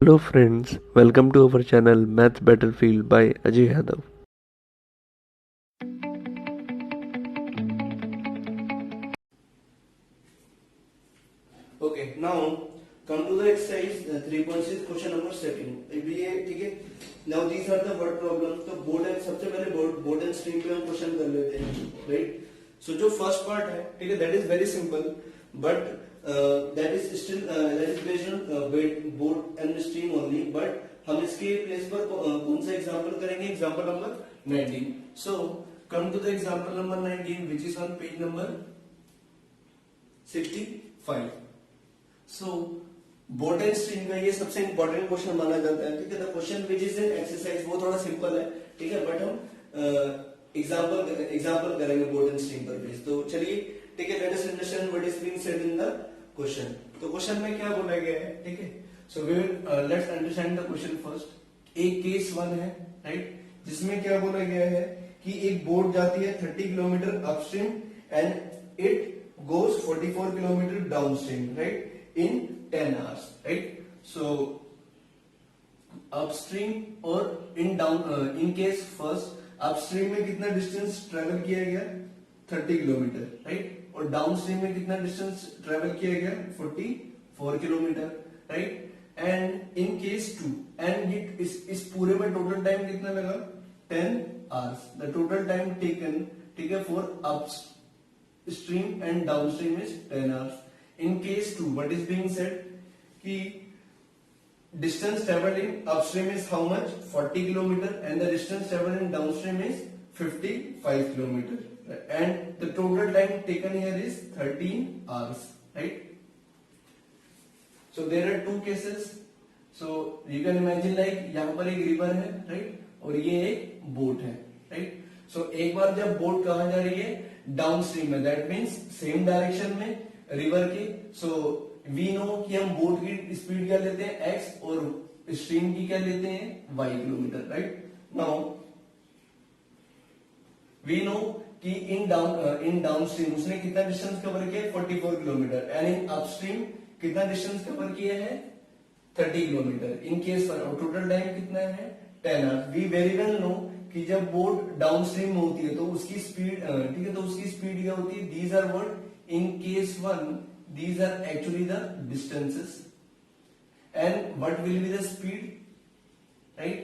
Hello friends, welcome to our channel Math Battlefield by Ajay Yadav. Okay, now come to the exercise 3.6 question number second. ये ठीक है. Now these are the word problems. तो board and सबसे पहले board and stream पे हम question कर लेते हैं, राइट? सो जो फर्स्ट पार्ट है, ठीक है, that is very simple, but that is still that is based on board and stream only. बट हम इसके प्लेस पर कौन सा एग्जांपल करेंगे? Example number 19. So come to the example number 19 which is on page number 65. So board and stream का ये सबसे इंपॉर्टेंट क्वेश्चन माना जाता है, ठीक है. The question which is in exercise वो थोड़ा सिंपल है, ठीक है, बट हम एग्जांपल करेंगे बोर्ड एंड स्ट्रीम पर बेस. तो चलिए, ठीक है, let us understand what is being said in the question. तो क्वेश्चन में क्या बोला गया है, ठीक है. So we will let's understand the question first. एक केस 1 है, राइट, जिसमें क्या बोला गया है कि एक बोट जाती है 30 kilometre upstream and it goes 44 kilometre downstream, right, in 10 hours, right? So upstream और in case first upstream में कितना डिस्टेंस ट्रेवल किया गया? 30 किलोमीटर, राइट, और डाउनस्ट्रीम में कितना डिस्टेंस ट्रेवल किया गया? 44 kilometre, right. And in case 2 and इस पूरे में टोटल टाइम कितना लगा? 10 hours. The total time taken, ठीक है, for upstream and downstream is 10 hours. In case 2, what is being said? कि distance traveled in upstream is how much? 40 kilometer, and the distance traveled in downstream is 55 kilometer, and the total time taken here is 13 hours, right? So there are two cases. So you can imagine like यहाँ पर एक river है, right, और ये एक boat है, right. So एक बार जब boat कहाँ जा रही है? डाउनस्ट्रीम में, that means same direction में रिवर की. सो वी नो कि हम बोट की स्पीड क्या लेते हैं? x, और स्ट्रीम की क्या लेते हैं? y kilometre, right. Now we know कि इन डाउनस्ट्रीम उसने कितना डिस्टेंस कवर किया? 44 किलोमीटर. एंड इन अपस्ट्रीम कितना डिस्टेंस कवर किया है? 30 kilometre. In case total time कितना है? 10 hours. We very well know कि जब बोट डाउनस्ट्रीम में होती है तो उसकी स्पीड, ठीक है, तो उसकी स्पीड क्या होती है? These are what? In case 1, these are actually the distances, and what will be the speed, right?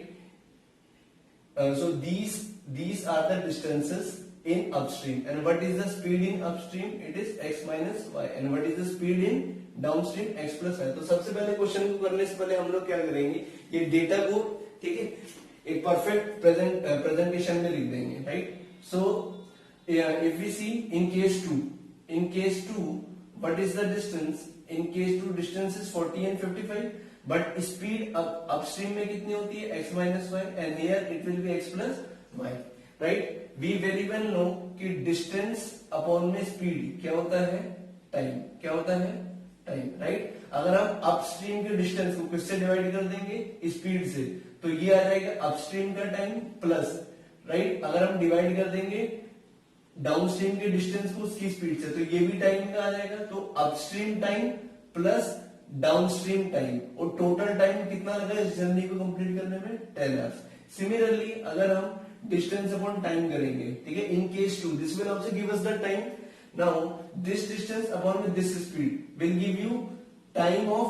So these are the distances in upstream, and what is the speed in upstream? It is x minus y. And what is the speed in downstream? x plus y. तो सबसे पहले question को करने से पहले हम लोग क्या करेंगे? ये डेटा को, ठीक है, एक परफेक्ट प्रेजेंटेशन में लिख देंगे, right. So if we see in case 2, what is the distance? In case 2 distance is 40 and 55, but speed upstream में कितनी होती है? x minus y, and here it will be x plus y, right. We very well know कि distance upon में speed क्या होता है? Time. क्या होता है? Time, right. अगर हम अपस्ट्रीम के डिस्टेंस को किससे डिवाइड कर देंगे? स्पीड से, तो ये आ जाएगा अपस्ट्रीम का टाइम प्लस, राइट, अगर हम डिवाइड कर देंगे डाउनस्ट्रीम के डिस्टेंस को उसकी स्पीड से, तो ये भी टाइम का आ जाएगा. तो upstream time plus downstream time, और टोटल टाइम कितना लगा इस जर्नी को कंप्लीट करने में? 10 आवर्स. सिमिलरली अगर हम डिस्टेंस अपॉन टाइम करेंगे, ठीक है, in case 2 this will also give us the time. Now this distance upon with this speed will give you time of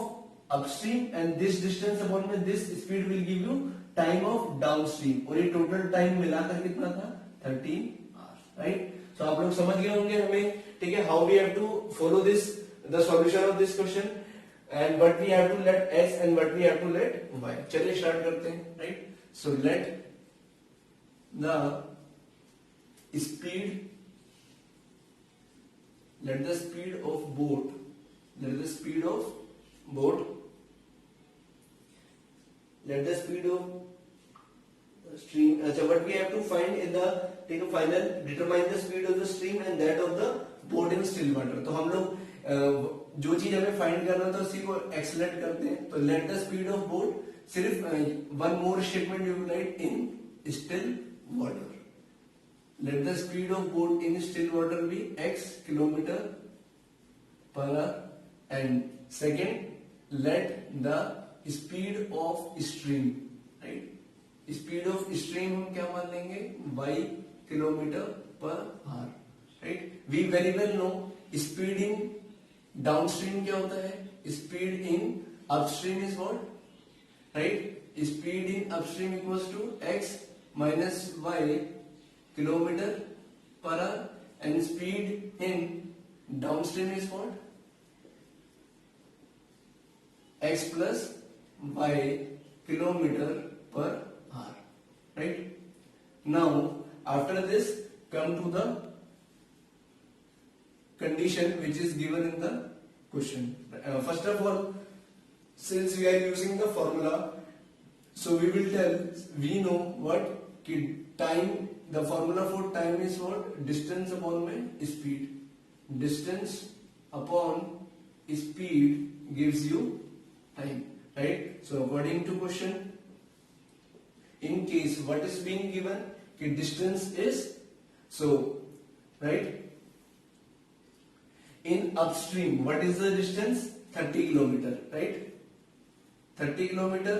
upstream, and this distance upon with this speed will give you time of downstream, और ये total time मिलाकर कितना था? 13 hours, right. तो आप लोग समझ गए होंगे हमें, ठीक है, how we have to follow this the solution of this question, and what we have to let x and what we have to let y. चलिए स्टार्ट करते हैं, right. So let the speed of boat, let the speed of stream. अच्छा, what we have to find in the, take a final, determine the speed of the stream and that of the boat in still water. तो हम लोग जो चीज हमें find करना था उसी को एक्सलेट करते हैं. तो let the speed of boat, सिर्फ one more statement you write in still water. Let the speed of boat in still water be x kilometre per hour, and second, let the speed of stream, right? Speed of stream हम क्या मान लेंगे, y kilometre per hour, right? We very well know speed in downstream क्या होता है, speed in upstream is what, right? Speed in upstream equals to x minus y kilometre per hour and speed in downstream is what, x plus y kilometer per hour, right? Now after this come to the condition which is given in the question. First of all, since we are using the formula, so we will tell, we know what time, the formula for time is what, distance upon my speed. Distance upon speed gives you time, right? So according to question, in case what is being given, कि distance is, so right, in upstream what is the distance, 30 kilometer, right? 30 kilometer,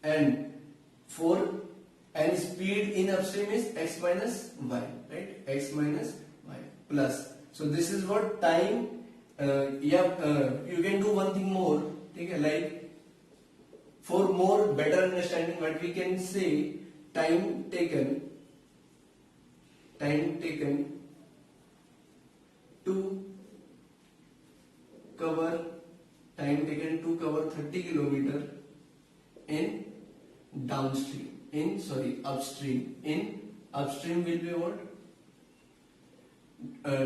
and for and speed in upstream is x minus y, right? X minus y plus, so this is what time. You can do one thing more, okay? Like for more better understanding, what we can say, time taken to cover 30 kilometer in downstream, in upstream. In upstream will be what?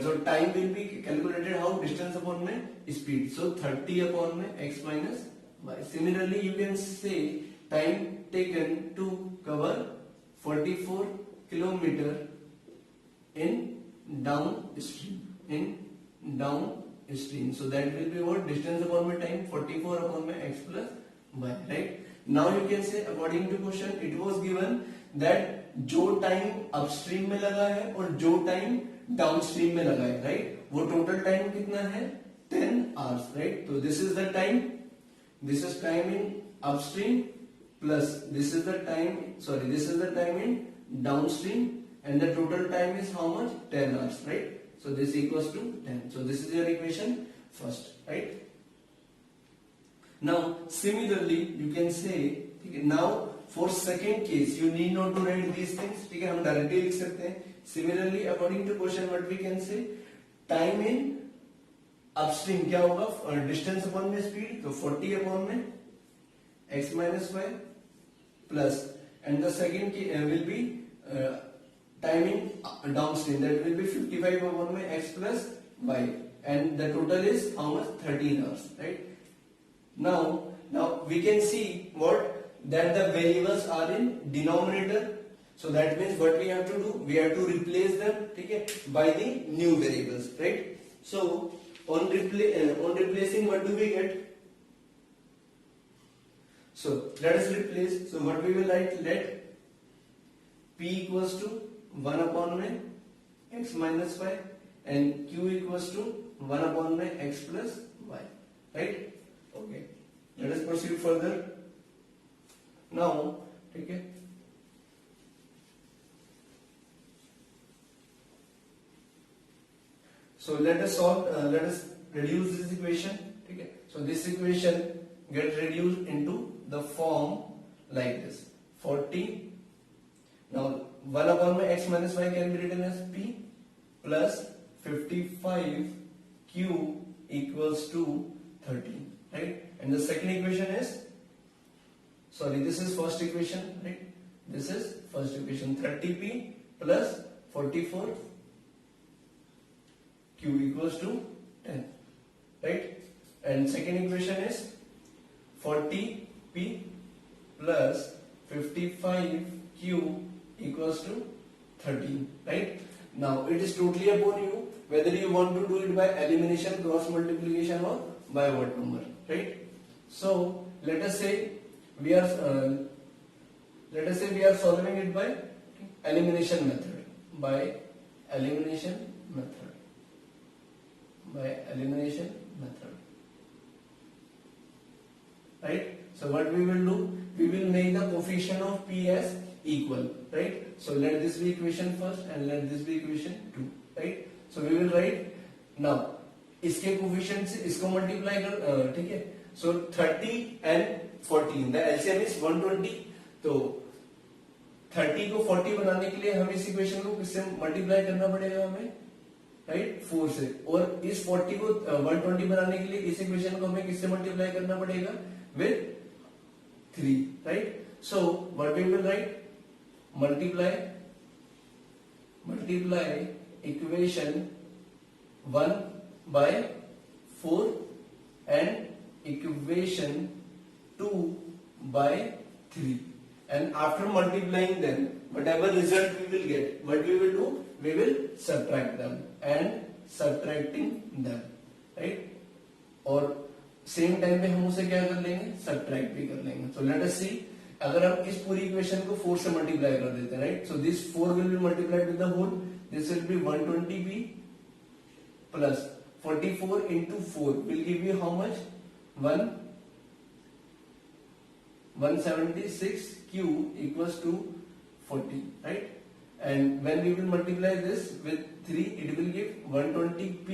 So time will be calculated how, distance upon my speed, so 30 upon my x minus y. Similarly you can say time taken to cover 44 kilometer in downstream, so that will be what, distance upon my time 44 upon my x plus y, right? Now you can say according to question it was given that जो time upstream में लगा है और जो time downstream में लगा है, right, वो टोटल टाइम कितना है, 10 hours, राइट? तो this is the time, this is time in upstream plus this is the time in downstream and the total time is how much, 10 hours, right? So this equals to 10. So this is your equation first, right? Now similarly you can say, now for second case you need not to write these things, ठीक है, हम directly लिख सकते हैं. Similarly according to question what we can say, time in upstream क्या होगा, distance upon में speed, तो 40 upon में x minus y plus, and the second will be time in downstream, that will be 55 upon my x plus y, and the total is how much, 13 hours, right? Now we can see what, that the variables are in denominator, so that means what we have to do, we have to replace them, okay, by the new variables, right? So on replacing, what do we get? So let us replace. So what we will write, let p equals to 1 upon my x minus y and q equals to 1 upon my x plus y, right? Okay, let us proceed further. Now, okay, so let us reduce this equation, okay? So this equation get reduced into the form like this, 40. Now 1 upon my x minus y can be written as p plus 55 q equals to 13, right? And the second equation is, this is first equation, right? This is first equation, 30p plus 44 q equals to 10, right? And second equation is 40p plus 55q equals to 13, right? Now it is totally upon you whether you want to do it by elimination, cross multiplication, or by odd number, right? So let us say we are solving it by elimination method, So what we will do, we will make the coefficient of P as equal, right? So let this be equation first and let this be equation 2, right? So we will write now इसके coefficient से इसको multiply कर, ठीक है. सो 30 and 14, the LCM is 120. तो 30 को 40 बनाने के लिए हमें इस इक्वेशन को किससे मल्टीप्लाई करना पड़ेगा हमें, राइट, 4 से. और इस 40 को 120 बनाने के लिए इस इक्वेशन को हमें किससे मल्टीप्लाई करना पड़ेगा, with 3, right. So what we will write, multiply equation 1 by 4 and equation 2 by 3, and after multiplying them, whatever result we will get, what we will do, we will subtract them, and subtracting them, right. और same time पे हम उसे क्या कर लेंगे, subtract भी कर लेंगे. So let us see, अगर हम इस पूरी इक्वेशन को 4 से मल्टीप्लाई कर देते हैं, right. So this 4 will be multiplied with the whole, this will be 120p plus 44 into 4 will give you how much, 176 q equals to 40, right. And when we will multiply this with 3, it will give 120p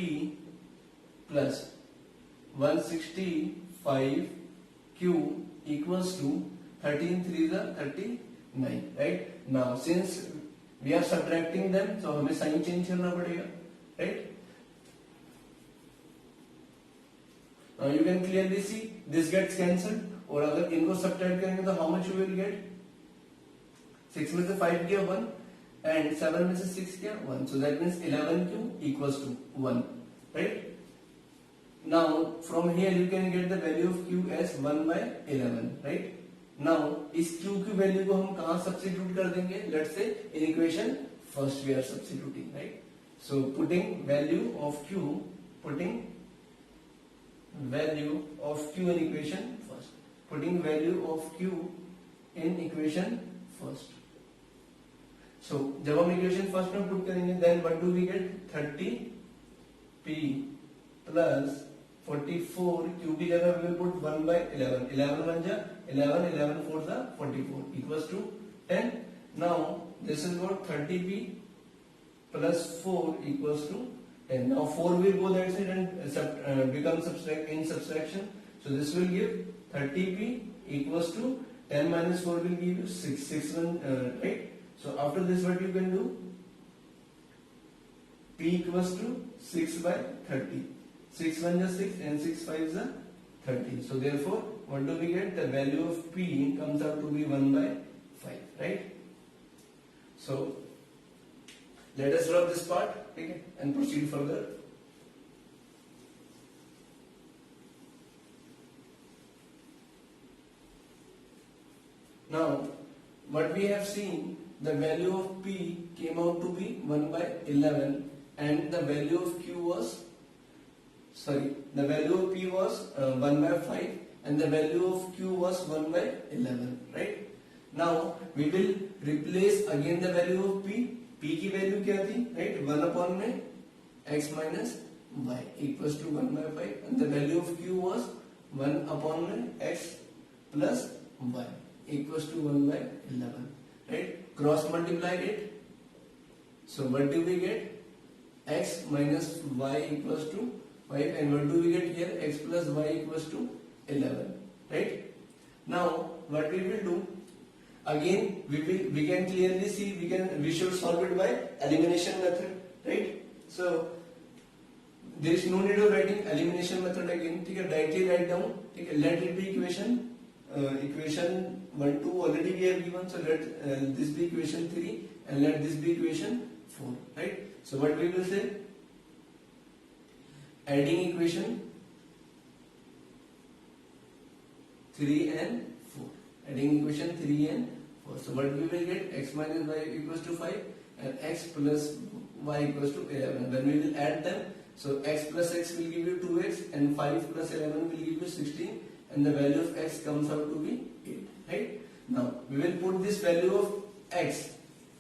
plus 165 q equals to 13 3 is 39, right. Now since we are subtracting them, so हमें sign change करना पड़ेगा, right. Now you can clearly see this gets cancelled, और अगर इनको subtract करेंगे तो how much you will gate, 6 में से 5 गया 1 and 7 में से 6 गया 1, so that means 11q equals to 1, right. Now from here you can get the value of q as 1 by 11, right. Now इस q की वैल्यू को हम कहाँ सब्स्टिट्यूट कर देंगे, let's say in equation first we are substituting, right. So putting value of q in equation first, putting value of q in equation first. So जब हम equation first में पुट करेंगे, then what do we get, 30p plus 44 q की जगह we will put 1 by 11, 11 बन जा 11, 11 4 जा 44 equals to 10. Now this is what 30p plus 4 equals to 10. Now 4 will go that side and become in subtraction. So this will give 30p equals to 10 minus 4 will give you 6. 6 right. So after this what you can do, p equals to 6 by 30. 6 1 is 6 and 6 5 is 30. So therefore what do we get? The value of p comes out to be 1 by 5, right? So let us drop this part, okay, and proceed further. Now what we have seen, the value of p came out to be 1 by 11 and the value of q was, the value of p was 1 by 5 and the value of q was 1 by 11, right. Now we will replace again the value of p. p की value क्या थी, right, 1 upon में x minus y equals to 1 by 5 and the value of q was 1 upon में x plus y equals to 1 by 11, right. Cross multiply it, so what do we get, x minus y equals to 5 and what do we get here, x plus y equals to 11, right. Now what we will do, again we can clearly see we should solve it by elimination method, right. So there is no need of writing elimination method again, ठीक है, directly write down, ठीक है, let it be equation 1 2 already we have given, so let this be equation 3 and let this be equation 4, right. So what we will say, adding equation 3 and 4, adding equation 3 and 4, so what we will get, x minus y equals to 5 and x plus y equals to 11. When we will add them, so x plus x will give you 2x and 5 plus 11 will give you 16 and the value of x comes out to be 8, right. Now we will put this value of x,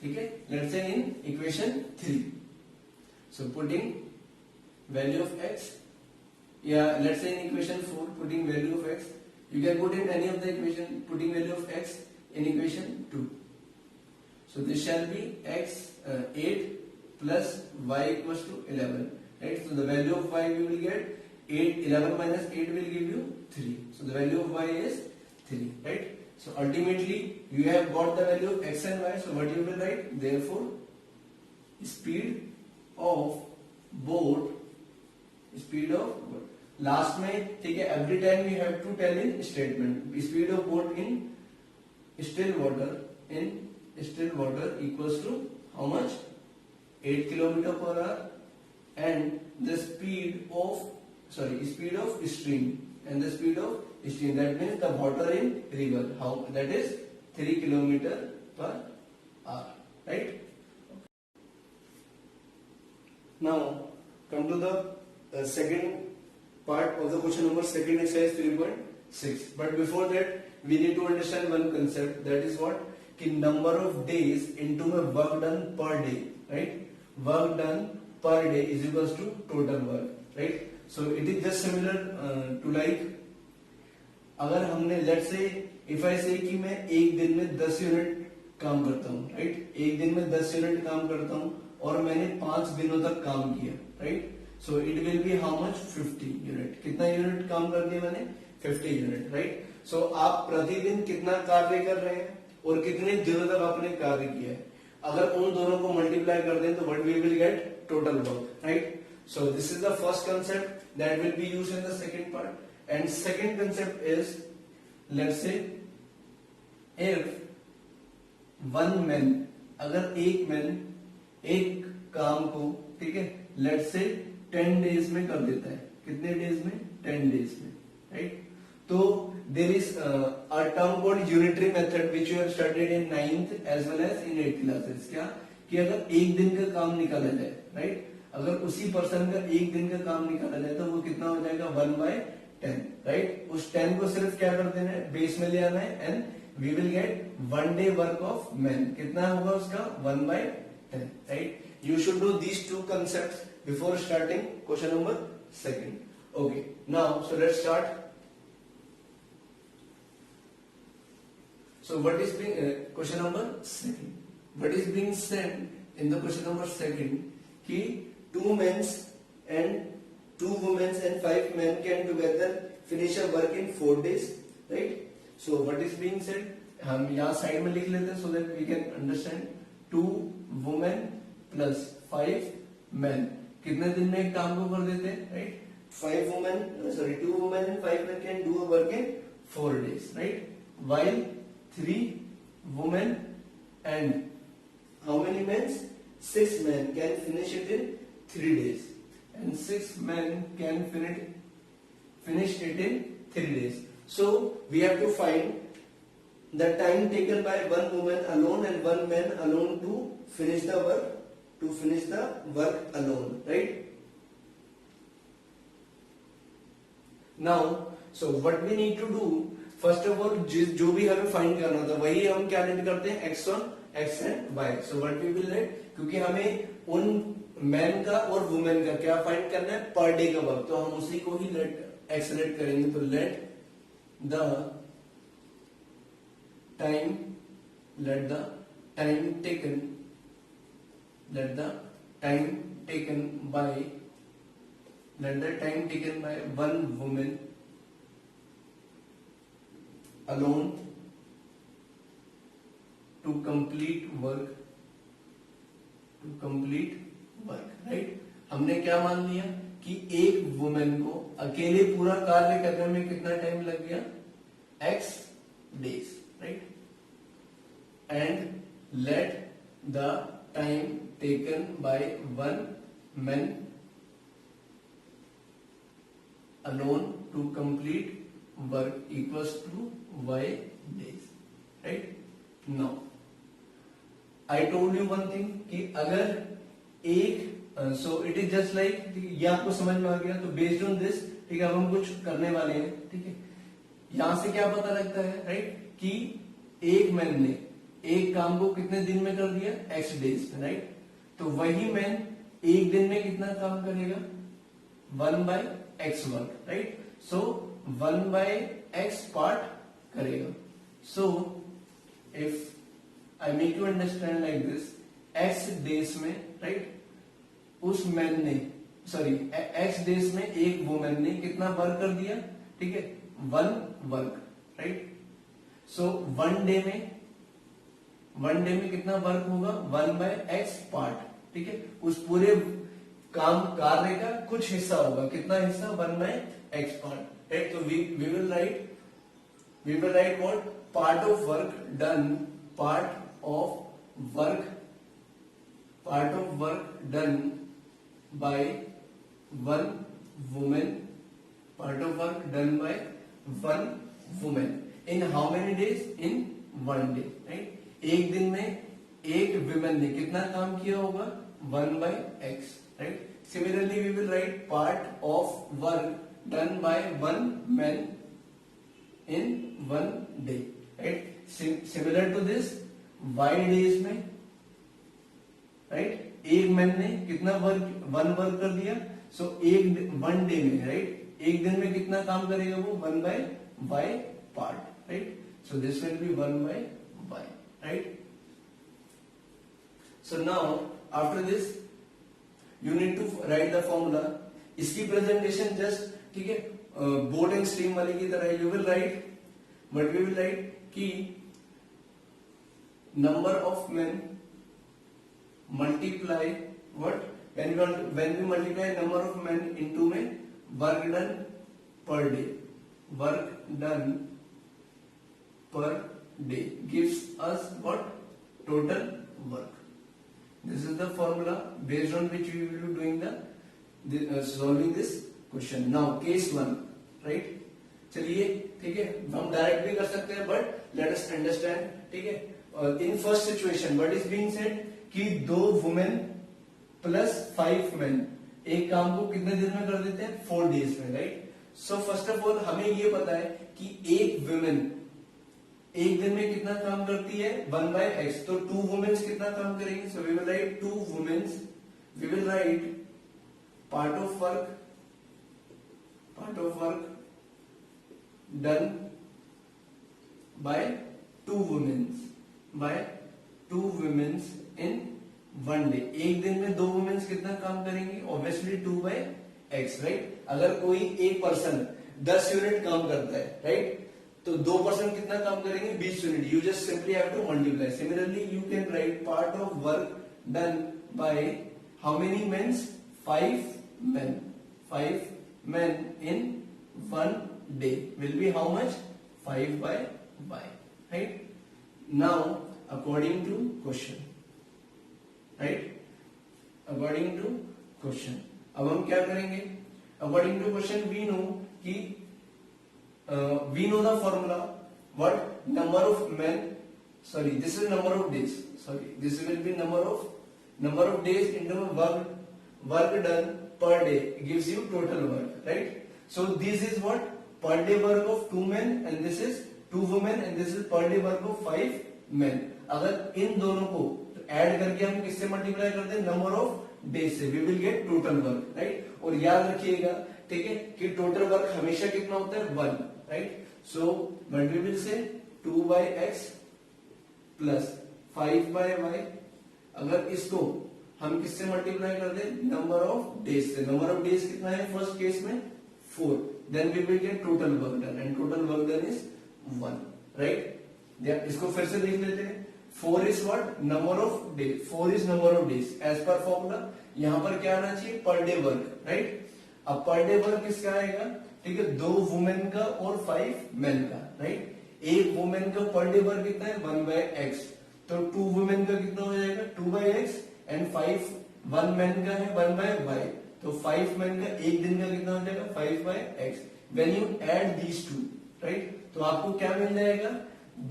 okay, let's say in equation 3. So putting value of x, yeah, let's say in equation 4 putting value of x You can put in any of the equation, putting value of x in equation 2. So this shall be x 8 plus y equals to 11, right? So the value of y we will get 8, 11 minus 8 will give you 3. So the value of y is 3, right? So ultimately you have got the value of x and y. So what you will write? Therefore, speed of boat, last में, ठीक है, every time you have to tell in statement, speed of boat in still water equals to how much, 8 kilometre per hour, and the speed of stream, that means the water in river, how that is 3 kilometer per hour, right? Now come to the second part of the question number, second exercise 3.6. But before that we need to understand one concept, that is what, कि number of days into my work done per day, right? Work done per day is equals to total work, right? So it is just similar to like, अगर हमने let's say if I से कि मैं एक दिन में 10 unit काम करता हूँ, राइट? एक दिन में 10 यूनिट काम करता हूँ और मैंने 5 दिनों तक काम किया, right? So it will be how much, 50 unit. कितना यूनिट काम कर दिया मैंने? 50 यूनिट, राइट? सो आप प्रतिदिन कितना कार्य कर रहे हैं और कितने दिनों तक आपने कार्य किया है, अगर उन दोनों को मल्टीप्लाई कर दें तो what we will get, total work, right? So this is the first concept that will be used in the second part. And second concept is, let's say if one man, अगर एक man एक काम को, ठीक है, let's say 10 days में कर देता है. कितने डेज में? 10 days में, right? तो there is a term called unitary method which you have studied in 9th as well as in 8th classes. क्या कि अगर एक दिन का काम निकाला जाए, right? अगर उसी पर्सन का एक दिन का काम निकाला जाए तो वो कितना हो जाएगा? 1/10, राइट? उस 10 को सिर्फ क्या कर देना है? बेस में ले आना है and we will get 1 day work of man. कितना होगा उसका? 1/10, right? You should do these two concepts before starting question number second. Okay, now so let's start. So what is being question number second? What is being said in the question number second? कि 2 men and 2 women and 5 men can together finish a work in 4 days, right? So what is being said? हम यहाँ side में लिख लेते हैं so that we can understand. 2 women plus 5 men कितने दिन में एक काम को कर देते हैं, right? 2 women and 5 men can do a work in 4 days, right? While 3 women and how many men? 6 men can finish it in 3 days, and 6 men can finish it in 3 days. So we have to find the time taken by one woman alone and one man alone to finish the work alone, right? Now, so what we need to do, first of all, जो भी हमें find करना था वही हम क्या late करते हैं? x1, x and y. So what we will let, क्योंकि हमें उन मैन का और वुमेन का क्या फाइंड करना है? पर डे का वर्क. तो हम उसी को ही लेट एक्सलेट करेंगे. तो let the time taken by one women alone to complete work, right? हमने क्या मान लिया कि एक वुमेन को अकेले पूरा कार्य करने में कितना टाइम लग गया? x days, right? And let the time taken by one man alone to complete work equals to y days, right? Now I told you one thing कि अगर एक so it is just like, ये आपको समझ में आ गया. तो based on this, ठीक है, अब हम कुछ करने वाले हैं, ठीक है. यहां से क्या पता लगता है, राइट, कि एक मैन ने एक काम को कितने दिन में कर दिया? x days में, राइट? तो वही मैन एक दिन में कितना काम करेगा? 1/10. x work, right. So 1/x part करेगा। So if I make you understand like this, x days में, राइट, उस मैन ने, सॉरी, x डेज में एक वुमेन ने कितना वर्क कर दिया, ठीक है, 1 वर्क, राइट। सो 1 डे में कितना वर्क होगा, 1/x पार्ट, ठीक है। उस पूरे काम कार्य का कुछ हिस्सा होगा, कितना हिस्सा, 1/x पार्ट, राइट। तो we will write what, part of work done, part of work done by 1 women, part of work done by 1 women in how many days, in 1 day, right. एक दिन में एक विमेन ने कितना काम किया होगा, 1/x, right. Similarly we will write part of work done by 1 man in 1 day, right. Similar to this y days में, राइट, एक मैन ने कितना वर्क, 1 वर्क कर दिया। सो 1 डे में, राइट, एक दिन में कितना काम करेगा वो, 1/y part, right. So this will be 1/y, right. So now after this you need to write the formula. इसकी प्रेजेंटेशन जस्ट, ठीक है, बोर्ड एंड स्ट्रीम वाले की तरह you will write, but we will write कि number of men multiply what, when we multiply number of men into में work done per day, work done per day gives us what, total work. This is the formula based on which we will be doing the solving this question. Now case 1, right, चलिए, ठीक है, हम direct भी कर सकते हैं, but let us understand, ठीक है। In first situation what is being said कि 2 वुमेन प्लस 5 मेन एक काम को कितने दिन में कर देते हैं, 4 डेज में, right. So first of all हमें ये पता है कि एक वुमेन एक दिन में कितना काम करती है, 1/x। तो 2 वुमेन्स कितना काम करेंगी, so we will write 2 womens, we will write part of work done by 2 womens in 1 day. एक दिन में 2 वुमेन्स कितना काम करेंगी, ऑब्वियसली 2/x, राइट। अगर कोई एक पर्सन 10 यूनिट काम करता है, राइट, तो 2 पर्सन कितना काम करेंगे, 20 unit. You just simply have to multiply. Similarly you can write part of work done by how many mens, 5 men in 1 day will be how much, 5/y, right। Now according to question, right, according to question अब हम क्या करेंगे, according to question we know कि we know the formula, what, number of men, sorry, this is number of days, sorry, this will be number of days into work done per day gives you total work, right। So this is what, per day work of 2 men and this is 2 women and this is per day work of 5 men। अगर इन दोनों को add करके हम किससे multiply करते हैं, number of days से, we will get total work, right. और याद रखिएगा, ठीक है, कि टोटल वर्क हमेशा कितना होता है, 1, right. So what we will say 2/x plus 5/y। अगर इसको हम किससे मल्टीप्लाई कर दें, नंबर ऑफ डेज से। नंबर ऑफ डेज कितना है फर्स्ट केस में, 4, then we will get total work done and total work done is 1, right. इसको फिर से देख लेते हैं। 4 is what, number of day, 4 is number of days as per formula. यहां पर क्या आना चाहिए, पर डे वर्क, राइट। अब पर डे वर्क किसका आएगा, ठीक है, 2 वुमेन का और 5 मेन का, राइट। एक वुमेन का पर डे वर्क कितना है, 1/x, तो 2 वुमेन का कितना हो जाएगा, 2/x एंड 1 मैन का है 1/y, तो 5 मैन का एक दिन का कितना हो जाएगा, 5/x। When you add these 2, right, तो आपको क्या मिल जाएगा,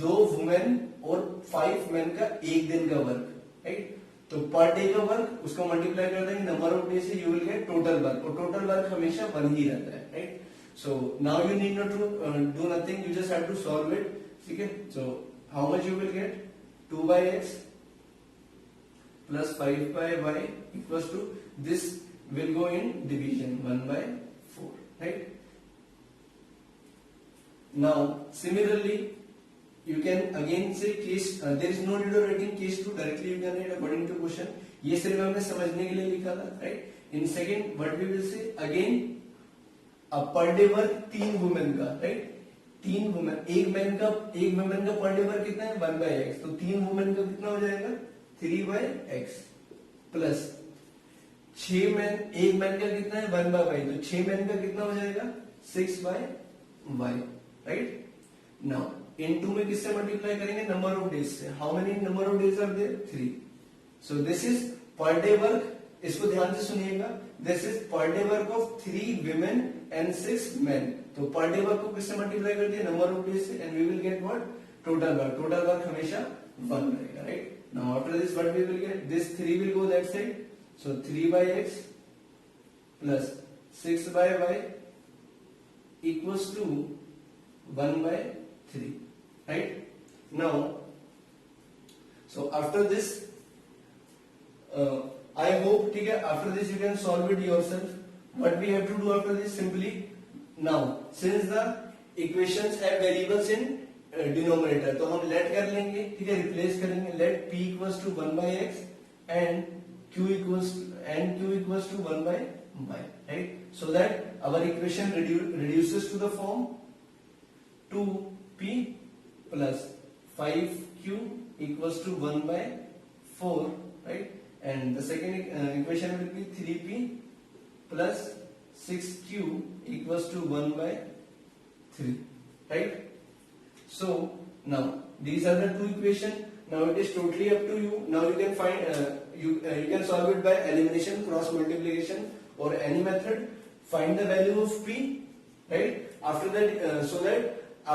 2 वुमेन और 5 मैन का एक दिन का वर्क, राइट। तो पर डे का वर्क उसको मल्टीप्लाई कर देंगे नंबर ऑफ डे से, you will get total work, और टोटल वर्क हमेशा 1 ही रहता है, right. So now you need not to do nothing, you just have to solve it, ठीक है। So how much you will get, 2/x plus 5/y equals to, this will go in division 1/4, right? Now similarly you can again say case there is no need of writing case 2, directly you can write according to question. ये सिर्फ हमने समझने के लिए लिखा था, right? In second what we will say again पर day work 3 women का, राइट? 3 वुमेन, एक मैन का पर डे वर्क कितना है 1/x, तो 3 वुमेन का कितना हो जाएगा 3/x प्लस 6 मैन, एक मैन का कितना है 1/y, तो 6 मैन का कितना हो जाएगा 6/y, राइट? नाउ इन 2 में किससे मल्टीप्लाई करेंगे नंबर ऑफ डेज से. How many number of days are there 3. So this is per day work. इसको ध्यान से सुनिएगा. This is per day work of 3 women and 6 men. तो पर डे वर्क को किससे मल्टीप्लाई कर दिया नंबर ऑफ डेज से, and we will get what total work. Total work हमेशा 1 रहेगा, right? Now after this what we will get, this 3 will go that side, so 3/x plus 6/y equals to 1/3, right? Now so after this I hope, ठीक है, after this you can solve it yourself. What we have to do after this, simply now since the equations have variables in denominator, तो हम let कर लेंगे, ठीक है, replace करेंगे. Let p equals to 1/x and q equals to 1/y, right? So that our equation reduces to the form 2p plus 5q equals to 1/4, right? And the second equation will be 3p plus 6q equals to 1/3, right? So now these are the two equations. Now it is totally up to you. Now you can find you can solve it by elimination, cross multiplication, or any method. Find the value of p, right? After that, so that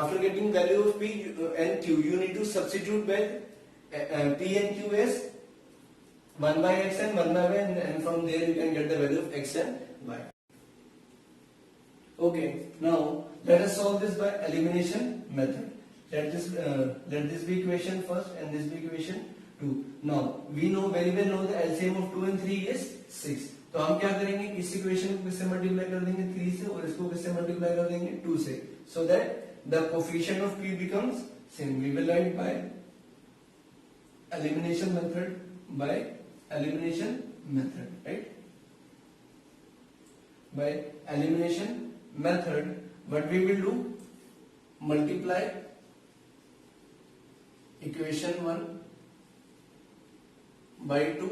after getting value of p and q, you need to substitute by p and q as 1/x and 1/y, and from there you can get the value of x and y. Okay, now let us solve this by elimination method. Let this be equation first and this be equation 2. Now we know very well know the LCM of 2 and 3 is 6. तो हम क्या करेंगे, इस equation को किससे multiply कर देंगे 3 से, और इसको किससे मल्टीप्लाई कर देंगे 2 से, so that the coefficient of p becomes same. We will write by elimination method, right? By elimination method, what we will do, multiply equation 1 by 2,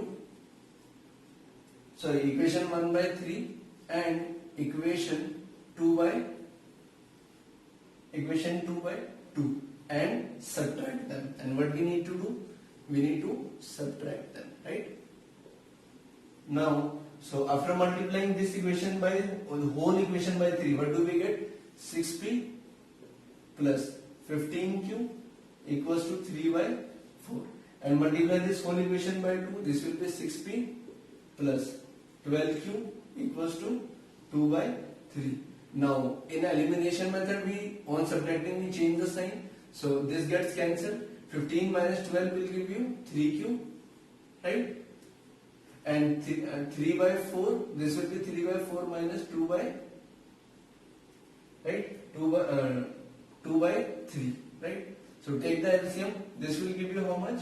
equation 1 by 3 and equation 2 by 2 and subtract them. And what we need to do, we need to subtract them, right? Now so after multiplying this equation by the whole equation by 3, what do we get? 6p plus 15q equals to 3/4, and multiply this whole equation by 2, this will be 6p plus 12q equals to 2/3. Now in elimination method, we on subtracting we change the sign, so this gets cancelled. 15 minus 12 will give you 3q, right? And 3/4, this will be 3/4 minus 2/3, right? So take the LCM. This will give you how much?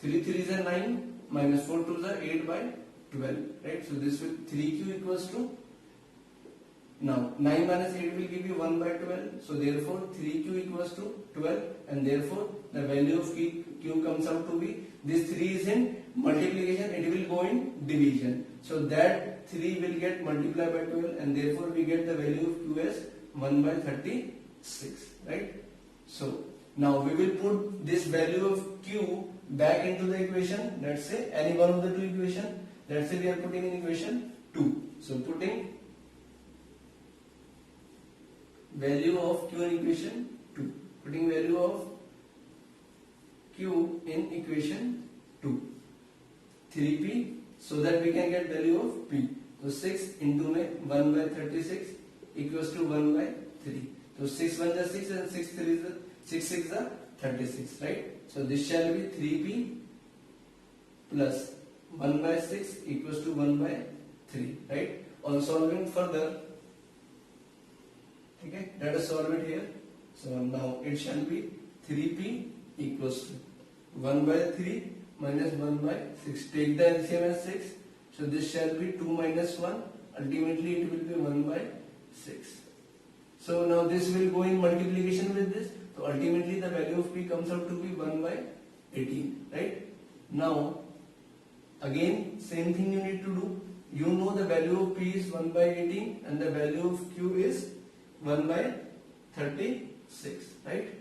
3 3s are 9 minus 4 2s are 8/12, right? So this will 3q equals to, now 9 minus 8 will give you 1/12. So therefore 3q equals to 12, and therefore the value of q comes out to be, this 3 is in multiplication, it will go in division. So that 3 will get multiplied by 12, and therefore we get the value of q as 1/36, right? So now we will put this value of q back into the equation. Let's say any one of the two equation. Let's say we are putting in equation 2. So putting value of q in equation 2. Putting value of q in equation 2. 3p, so that we can get value of p. So 6 into में 1/36 equals to 1/3. So 6 1 is 6 and 6 3 is 6 6 is 36, right? So this shall be 3p plus 1/6 equals to 1/3. 3, right? On solving further, okay, let us solve it here. So now it shall be 3p equals to 1 by 3 minus 1 by 6. Take the LCM as 6. So this shall be 2 minus 1. Ultimately it will be 1 by 6. So now this will go in multiplication with this. So ultimately the value of p comes out to be 1 by 18, right? Now again same thing you need to do. You know the value of p is 1 by 18 and the value of q is 1 by 36, right?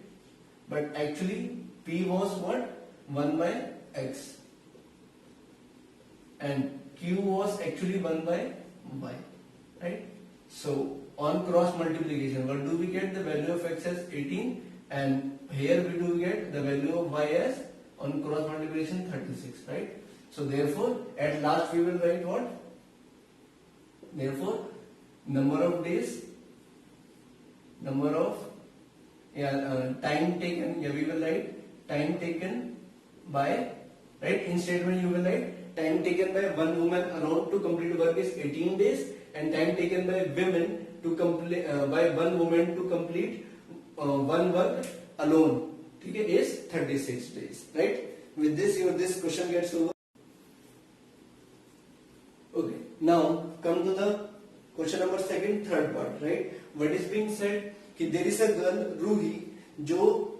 But actually p was what? 1 by x and q was actually 1 by y, right? So on cross multiplication, what do we get? The value of x as 18 and here we do get the value of y as on cross multiplication 36, right? So therefore at last we will write what? Therefore number of days, number of time taken, we will write time taken by, right? In statement you will write time taken by one woman alone to complete work is 18 days and time taken by women to complete by one woman to complete one work alone, okay, is 36 days, right? With this this question gets over. Okay, now come to the question number second, third part, right? What is being said कि there is a girl Ruhi जो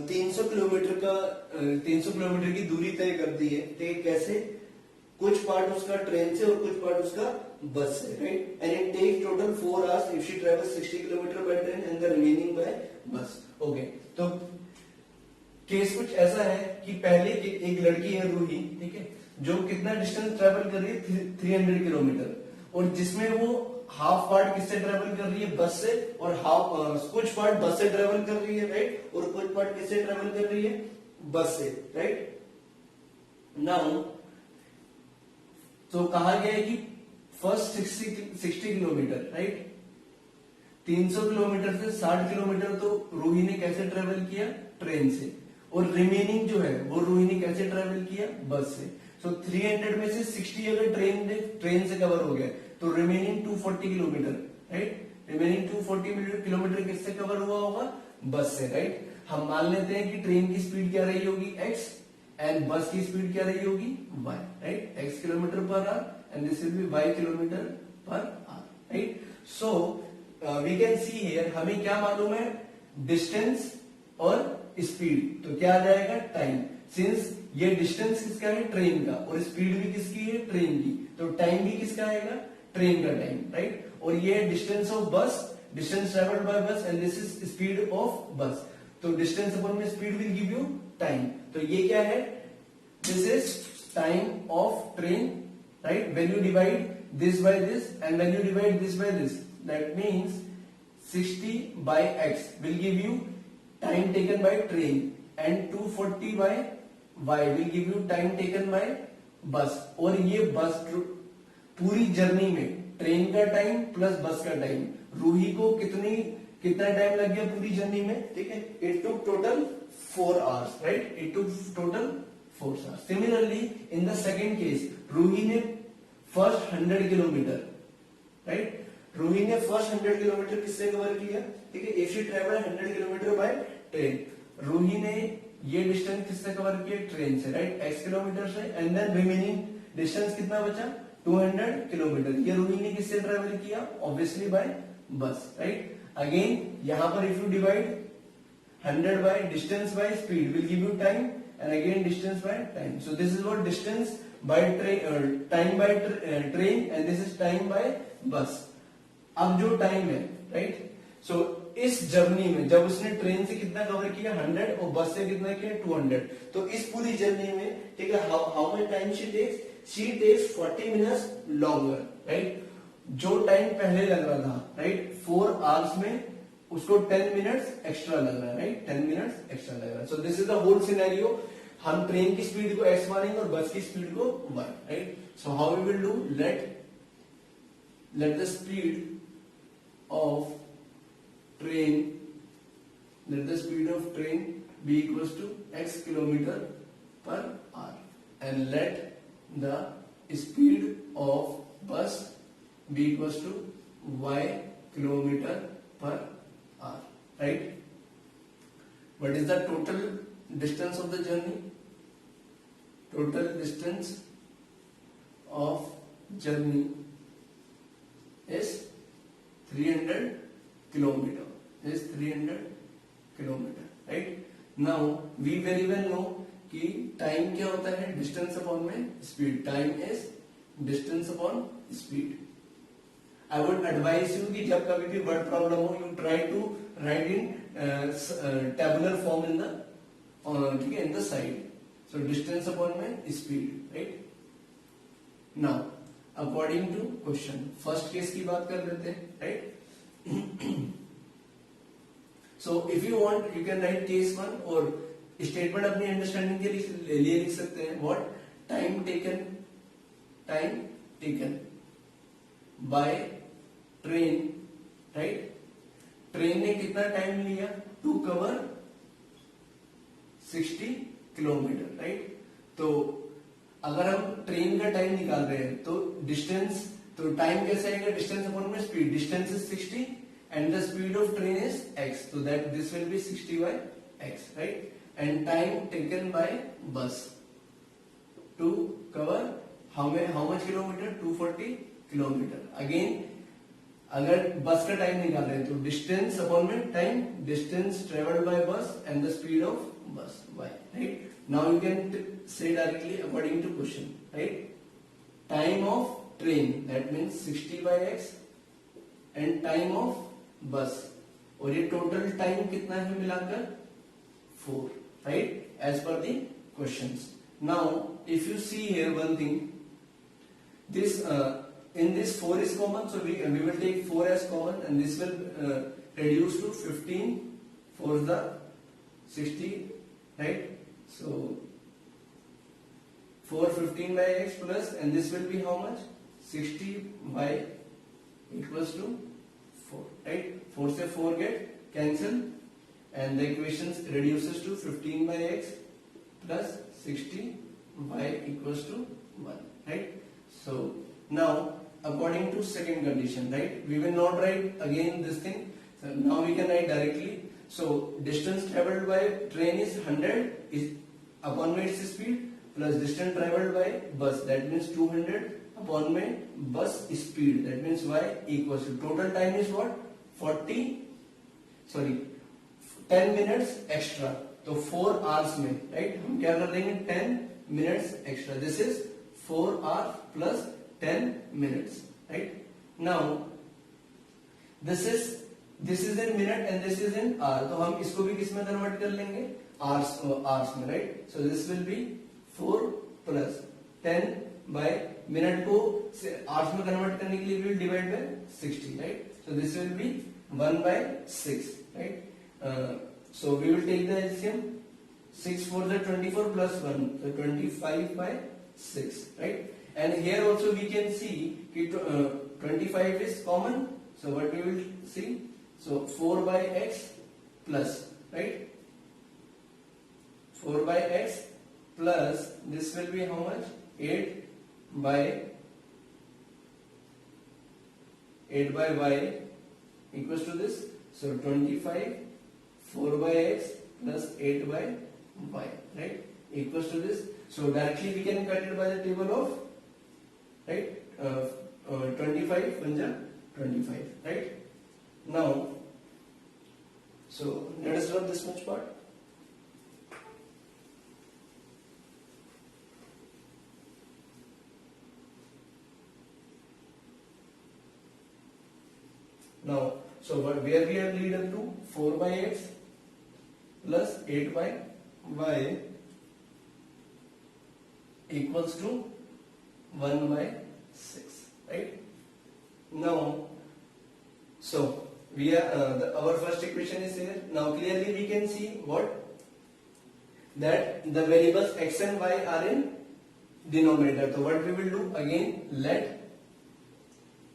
300 kilometre की दूरी तय करती है, ठीक है? कैसे? कुछ पार्ट उसका ट्रेन से और कुछ पार्ट उसका बस से, right? And it takes total 4 hours if she travels 60 kilometre by train and the remaining by bus. Okay, तो केस कुछ ऐसा है कि पहले एक लड़की है रूही, ठीक है, जो कितना डिस्टेंस ट्रेवल कर रही है 300 किलोमीटर और जिसमें वो हाफ पार्ट किससे ट्रेवल कर रही है? बस से, और हाफ कुछ पार्ट बस से ट्रेवल कर रही है, राइट? और कुछ पार्ट किससे ट्रेवल कर रही है? बस से, राइट? नाउ तो कहा गया है कि फर्स्ट 60 किलोमीटर, राइट? 300 किलोमीटर से 60 किलोमीटर तो रूही ने कैसे ट्रेवल किया? ट्रेन से. और रिमेनिंग जो है वो रूही ने कैसे ट्रेवल किया? बस से. सो 300 में से 60 अगर ट्रेन से कवर हो गया तो remaining 240 kilometre, right? Remaining 240 kilometre किससे कवर हुआ होगा? बस से, राइट? हम मान लेते हैं कि ट्रेन की स्पीड क्या रही होगी? x एंड बस की स्पीड क्या रही होगी? y, right? x kilometre per hour and this will be y kilometre per hour, right? So we can see here, हमें क्या मालूम है? डिस्टेंस और स्पीड. तो क्या आ जाएगा? टाइम. सिंस ये डिस्टेंस किसका है? ट्रेन का. और स्पीड भी किसकी है? ट्रेन की. तो टाइम भी किसका आएगा? ट्रेन का टाइम, राइट? और ये डिस्टेंस ऑफ बस, डिस्टेंस ट्रेवल्ड बाय बस and this is speed of बस. तो डिस्टेंस अपॉन में speed will give you time. तो ये क्या है? This is time of train, right? When you divide this by this and when you divide this by this, that means 60 by x will give you time taken by train and 240 by y will give you time taken by bus. और ये बस पूरी journey में train का time plus बस का time, Ruhi को कितना टाइम लग गया पूरी जर्नी में? ठीक है, it took total 4 hours, right? It took total 4 hours. Similarly in the second case, Ruhi ने फर्स्ट 100 किलोमीटर, राइट? रूही ने फर्स्ट 100 किलोमीटर किससे कवर किया? ठीक है, if she travel 100 kilometre by train, Ruhi ने ये डिस्टेंस किससे कवर किया? ट्रेन से, राइट? x किलोमीटर से. एंड देन रिमेनिंग डिस्टेंस कितना बचा? 200 किलोमीटर. ये रूही ने किससे ट्रेवल किया? Obviously by bus, right? Again यहां पर if you divide 100 by distance by speed will give you time and again distance by time. So this is what distance by train, time by train and this is time by bus. अब जो time है, right? सो इस journey में जब उसने train से कितना cover किया? 100 और बस से कितना किया? 200. तो इस पूरी जर्नी में, ठीक है, how much time she takes? She takes 40 minutes longer, right? जो टाइम पहले लग रहा था, राइट, 4 hours में उसको 10 minutes एक्स्ट्रा लग रहा है, राइट? 10 minutes एक्स्ट्रा लग रहा है. So this is the whole scenario. हम ट्रेन की स्पीड को x मानेंगे और बस की स्पीड को y, right? So how we will do? let the speed of train be equals to x kilometer per hour and let the speed of bus, b equals to y kilometer per hour, right? What is the total distance of the journey? Total distance of journey is 300 kilometer. Is 300 kilometer, right? Now we very well know कि time क्या होता है, distance upon में speed. Time is distance upon speed. I would advise you कि जब कभी भी word problem हो, you try to write in tabular form in the, ठीक है, in the side. So distance upon में speed, right. Now according to question, first case की बात कर लेते हैं, right. So if you want you can write case 1 और statement अपनी अंडरस्टैंडिंग के लिए लिख सकते हैं. What? Time taken by train, right. Train ने कितना टाइम लिया टू कवर 60 किलोमीटर, राइट. तो अगर हम ट्रेन का टाइम निकाल रहे हैं तो डिस्टेंस, तो टाइम कैसे आएगा? डिस्टेंस अपॉन में speed. Distance is 60 and the speed of train is x, so that this will be 60 by x, right? And time taken by bus to cover how much kilometer? 240 kilometer. Again, अगर बस का time निकाल रहे हैं तो distance upon में time, distance travelled by बस and the speed of बस y, right? Now you can say directly according to question, right? Time of train, that means 60 by x, and time of बस, और ये total time कितना है मिलाकर? 4, right, as per the questions. Now if you see here one thing, this in this 4 is common, so we will take 4 as common, and this will reduce to 15. 4 is the 60, right? So 4 15 by x plus, and this will be how much? 60 by equals to 4, right? 4 से 4 get cancel, and the equations reduces to 15 by x plus 60 by equals to 1, right? So now according to second condition, right, we will not write again this thing. So now we can write directly. So distance traveled by train is 100 is upon its speed plus distance traveled by bus, that means 200 upon में bus speed, that means y equals to total time is what? 10 minutes extra. तो 4 hours में, right, हम क्या कर देंगे? 10 minutes extra. This is 4 hours plus 10 minutes, right? Now this is in minute and this is in hour. तो हम इसको भी किस में कन्वर्ट कर लेंगे? hours में, right? So this will be 4 plus 10 by minute को आवर्स में कन्वर्ट करने के लिए will divide by 60, right. So this will be 1 by 6, right. So we will take the LCM. 6 4 is 24 plus 1, so 25 by 6, right? And here also we can see 25 is common, so what we will see? So 4 by x plus, right? 4 by x plus this will be how much? 8 by y equals to this. So 25 4 by x plus 8 by y, right, equals to this. So directly we can cut it by the table of, right, 25 पंजा 25, right. Now so let us rub this much part. Now, so where we have lead up to 4 by x plus 8 by y equals to 1 by 6, right? Now, so we are our first equation is here. Now clearly we can see what? That the variables x and y are in denominator. So what we will do? Again, let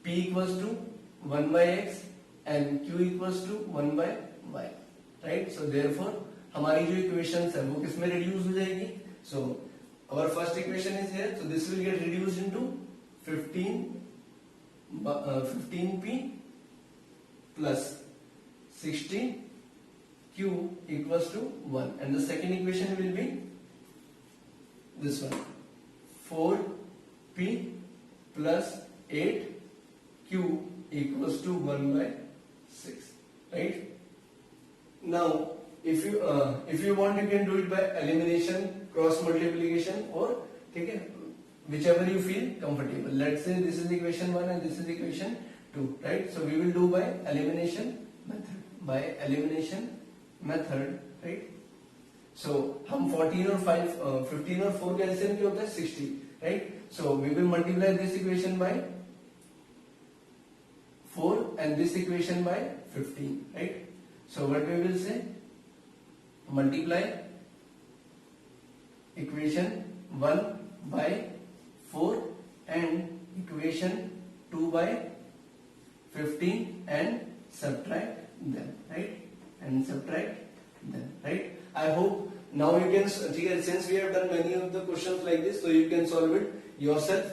p equals to 1 by x and q equals to 1 by y, right? So therefore हमारी जो equations है वो किसमें reduce हो जाएगी? So our first equation is here, so this will get reduced into 15 15p plus 16q equals to 1, and the second equation will be this one, 4p plus 8q equals to 1 by 6, right? Now if you want, you can do it by elimination, cross multiplication, or ठीक है, whichever you feel comfortable. Let's say this is equation 1 and this is equation 2, right? So we will do by elimination method. By elimination method, right? So हम 14 और 15 और 4 का LCM क्या होता है 60, right? So we will multiply this equation by 4 and this equation by 15, right? So what we will say, multiply equation 1 by 4 and equation 2 by 15 and subtract them, right? And subtract them, right? I hope now you can, since we have done many of the questions like this, so you can solve it yourself.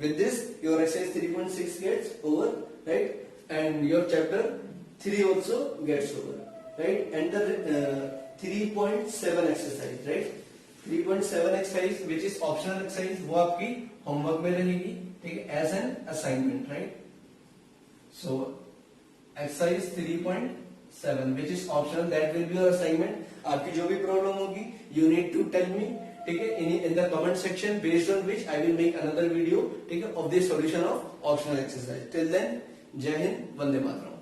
With this, your exercise 3.6 gets over, right? And your chapter 3 also gets over, right? And the 3.7 exercise, right? 3.7 exercise, which is optional exercise, वो आपकी homework में रहेगी, ठीक है? As an assignment, right? So exercise 3.7, which is optional, that will be your assignment. आपकी जो भी problem होगी, you need to tell me, ठीक है? In the comment section, based on which I will make another video, ठीक है? Of the solution of optional exercise. Till then, जय हिंद, वंदे मातरम.